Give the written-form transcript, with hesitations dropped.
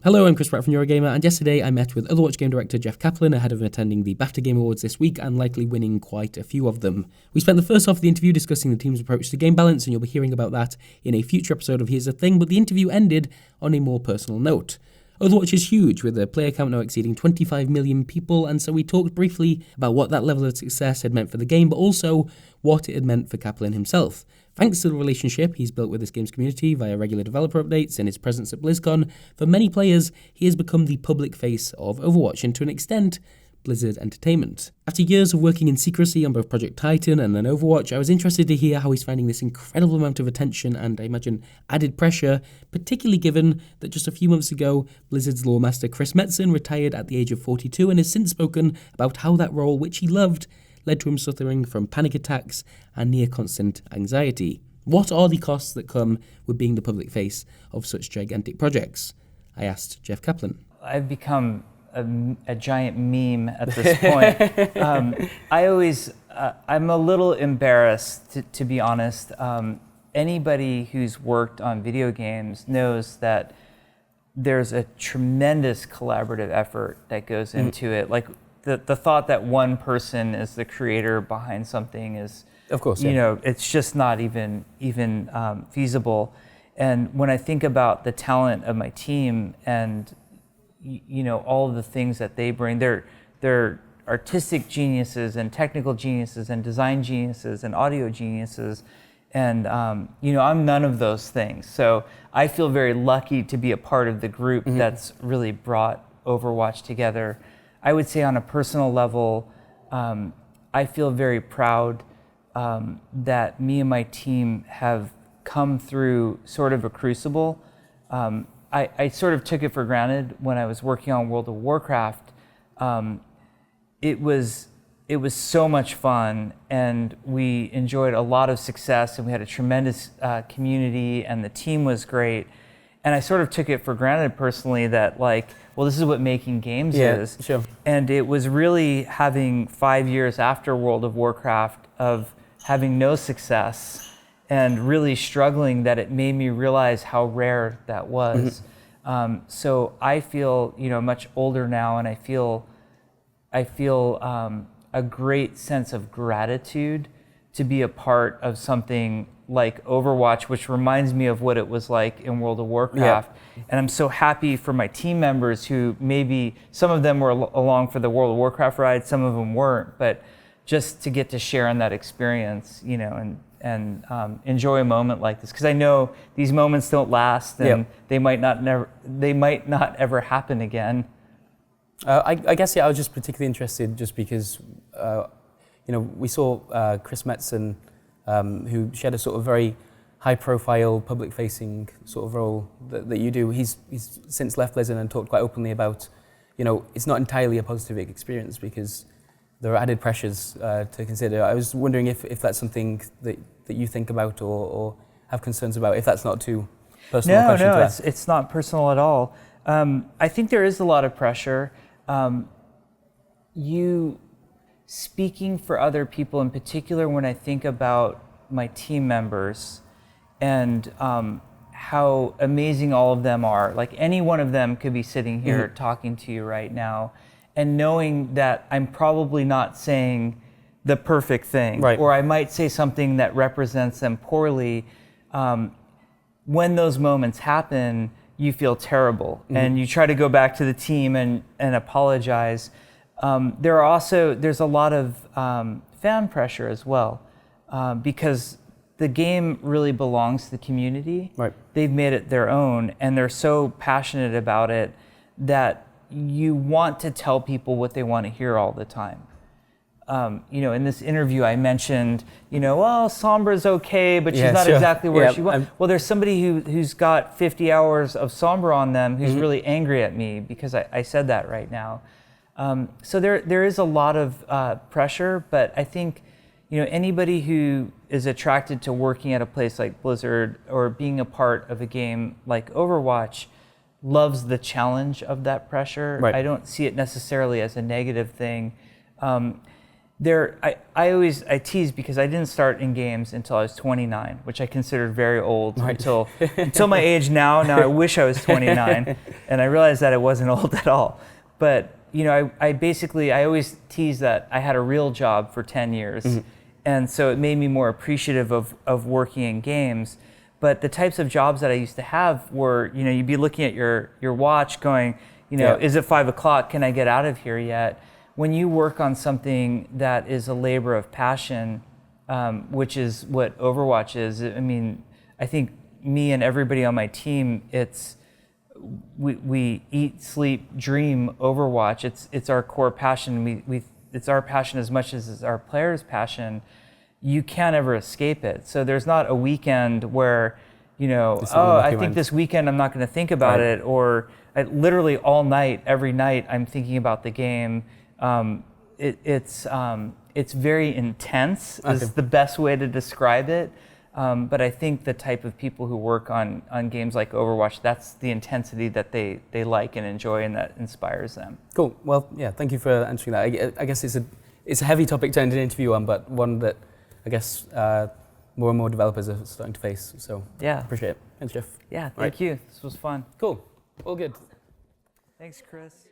Hello, I'm Chris Pratt from Eurogamer, and yesterday I met with Overwatch game director Jeff Kaplan ahead of attending the BAFTA Game Awards this week and likely winning quite a few of them. We spent the first half of the interview discussing the team's approach to game balance, and you'll be hearing about that in a future episode of Here's the Thing, but the interview ended on a more personal note. Overwatch is huge, with a player count now exceeding 25 million people, and so we talked briefly about what that level of success had meant for the game, but also what it had meant for Kaplan himself. Thanks to the relationship he's built with this game's community via regular developer updates and his presence at BlizzCon, for many players, he has become the public face of Overwatch and to an extent, Blizzard Entertainment. After years of working in secrecy on both Project Titan and then Overwatch, I was interested to hear how he's finding this incredible amount of attention and, I imagine, added pressure, particularly given that just a few months ago, Blizzard's lore master Chris Metzen retired at the age of 42 and has since spoken about how that role, which he loved, led to him suffering from panic attacks and near-constant anxiety. What are the costs that come with being the public face of such gigantic projects? I asked Jeff Kaplan. I've become a giant meme at this point. I'm a little embarrassed, to be honest. Anybody who's worked on video games knows that there's a tremendous collaborative effort that goes into it. Like the thought that one person is the creator behind something is, of course, it's just not even feasible. And when I think about the talent of my team and all of the things that they bring, they're artistic geniuses and technical geniuses and design geniuses and audio geniuses. And, I'm none of those things. So I feel very lucky to be a part of the group that's really brought Overwatch together. I would say on a personal level, I feel very proud that me and my team have come through sort of a crucible. I sort of took it for granted when I was working on World of Warcraft. It was so much fun, and we enjoyed a lot of success, and we had a tremendous community, and the team was great. And I sort of took it for granted personally that, this is what making games is. Sure. And it was really having 5 years after World of Warcraft of having no success and really struggling that it made me realize how rare that was. So I feel, much older now, and I feel a great sense of gratitude to be a part of something like Overwatch, which reminds me of what it was like in World of Warcraft. Yeah. And I'm so happy for my team members who maybe, some of them were along for the World of Warcraft ride, some of them weren't, but just to get to share in that experience, and enjoy a moment like this. Because I know these moments don't last, and they might not ever happen again. I guess, I was just particularly interested just because, we saw Chris Metzen, who shared a sort of very high-profile, public-facing sort of role that you do. He's since left Blizzard and talked quite openly about, it's not entirely a positive experience because there are added pressures to consider. I was wondering if that's something that you think about or have concerns about, if that's not too personal a question to ask. No, it's not personal at all. I think there is a lot of pressure. Speaking for other people, in particular when I think about my team members and how amazing all of them are. Like any one of them could be sitting here talking to you right now, and knowing that I'm probably not saying the perfect thing, right, or I might say something that represents them poorly. When those moments happen, you feel terrible, and you try to go back to the team and apologize. There's a lot of fan pressure as well, because the game really belongs to the community. Right. They've made it their own, and they're so passionate about it that you want to tell people what they want to hear all the time. In this interview I mentioned, Sombra's okay, but she's not exactly where she wants. Well, there's somebody who's got 50 hours of Sombra on them who's really angry at me because I said that right now. So there is a lot of pressure, but I think, anybody who is attracted to working at a place like Blizzard or being a part of a game like Overwatch loves the challenge of that pressure. Right. I don't see it necessarily as a negative thing. I tease because I didn't start in games until I was 29, which I considered very old until my age now. Now I wish I was 29, and I realized that it wasn't old at all. But I always tease that I had a real job for 10 years, and so it made me more appreciative of working in games. But the types of jobs that I used to have were, you'd be looking at your watch going, is it 5 o'clock? Can I get out of here yet? When you work on something that is a labor of passion, which is what Overwatch is, I mean, I think me and everybody on my team, we eat, sleep, dream Overwatch. It's our core passion. It's our passion as much as it's our players' passion. You can't ever escape it. So there's not a weekend where, I think this weekend I'm not going to think about it, or literally all night, every night I'm thinking about the game. It's very intense is the best way to describe it. But I think the type of people who work on games like Overwatch, that's the intensity that they like and enjoy, and that inspires them. Cool. Well, yeah, thank you for answering that. I guess it's a heavy topic to end an interview on, but one that I guess more and more developers are starting to face. So yeah, appreciate it. Thanks, Jeff. Yeah, thank you. This was fun. Cool. All good. Thanks, Chris.